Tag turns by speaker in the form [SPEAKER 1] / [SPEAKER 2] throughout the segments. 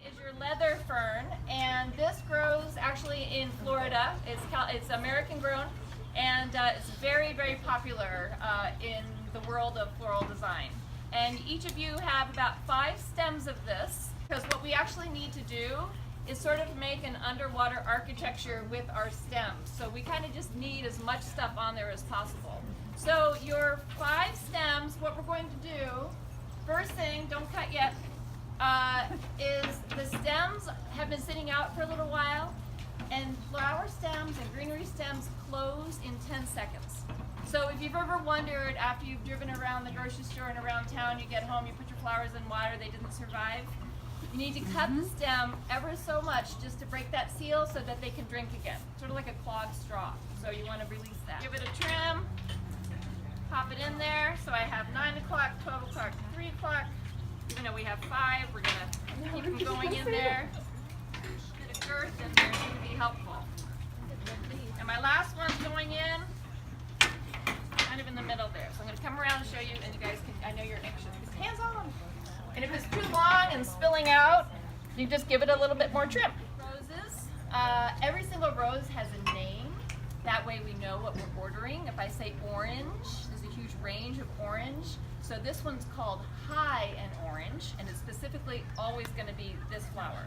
[SPEAKER 1] Is your leather fern, and this grows actually in Florida. It's American grown, and it's very, very popular in the world of floral design. And each of you have about 5 stems of this, because what we actually need to do is sort of make an underwater architecture with our stems. So we kind of just need as much stuff on there as possible. So your 5 stems, what we're going to do, first thing, don't cut yet, is the stems have been sitting out for a little while, and flower stems and greenery stems close in 10 seconds. So if you've ever wondered, after you've driven around the grocery store and around town, you get home, you put your flowers in water, they didn't survive, you need to cut the stem ever so much just to break that seal so that they can drink again. Sort of like a clogged straw. So you want to release that. Give it a trim, pop it in there. So I have 9 o'clock, 12 o'clock, 3 o'clock. Even though we have 5, we're going to keep them going in there. Bit of girth in there is going to be helpful. And my last one's going in, kind of in the middle there. So I'm going to come around and show you, and you guys can, I know you're anxious. Hands on. And if it's too long and spilling out, you just give it a little bit more trim. Roses, every single rose has a name. That way we know what we're ordering. If I say orange, there's a huge range of orange. So this one's called high and orange, and it's specifically always going to be this flower.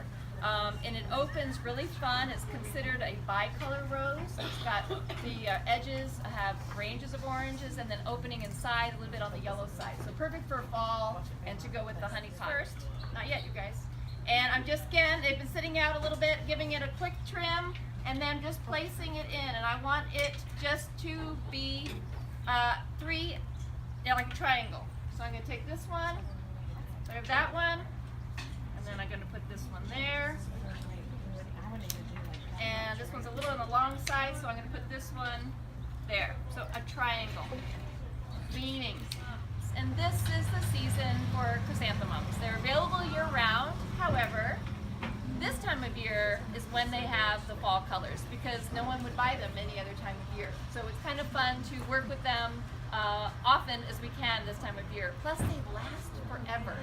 [SPEAKER 1] And it opens really fun. It's considered a bicolor rose. It's got the edges have ranges of oranges, and then opening inside a little bit on the yellow side. So perfect for fall and to go with the honey pot. First, not yet, you guys. And I'm just, again, they've been sitting out a little bit, giving it a quick trim, and then just placing it in. And I want it just to be 3, like a triangle. So I'm going to take this one, I have that one, and then I'm going to put this one there. And this one's a little on the long side, so I'm going to put this one there. So a triangle. Leaning. And this is the season for chrysanthemums. They're available year-round. However, this time of year is when they have the fall colors, because no one would buy them any other time of year. So it's kind of fun to work with them often as we can this time of year. Plus they last forever.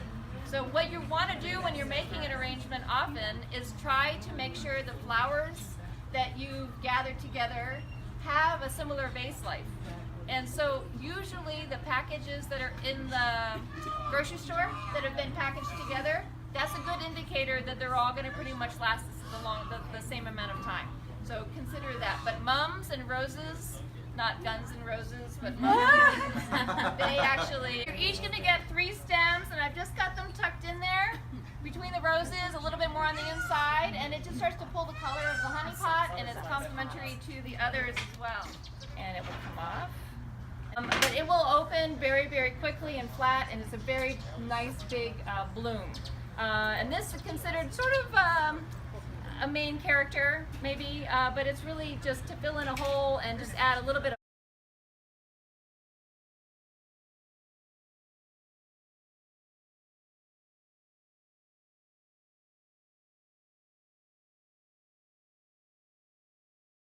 [SPEAKER 1] So what you want to do when you're making an arrangement often is try to make sure the flowers that you gathered together have a similar vase life. And so usually the packages that are in the grocery store that have been packaged together, that's a good indicator that they're all going to pretty much last the same amount of time. So consider that. But mums and roses, not Guns and Roses, but mums, they actually, you're each going to get 3 stems, and I've just got them tucked in there between the roses, a little bit more on the inside, and it just starts to pull the color of the honey pot, and it's complementary to the others as well. And it will come off. But it will open very, very quickly and flat, and it's a very nice big bloom. And this is considered sort of a main character, maybe, but it's really just to fill in a hole and just add a little bit of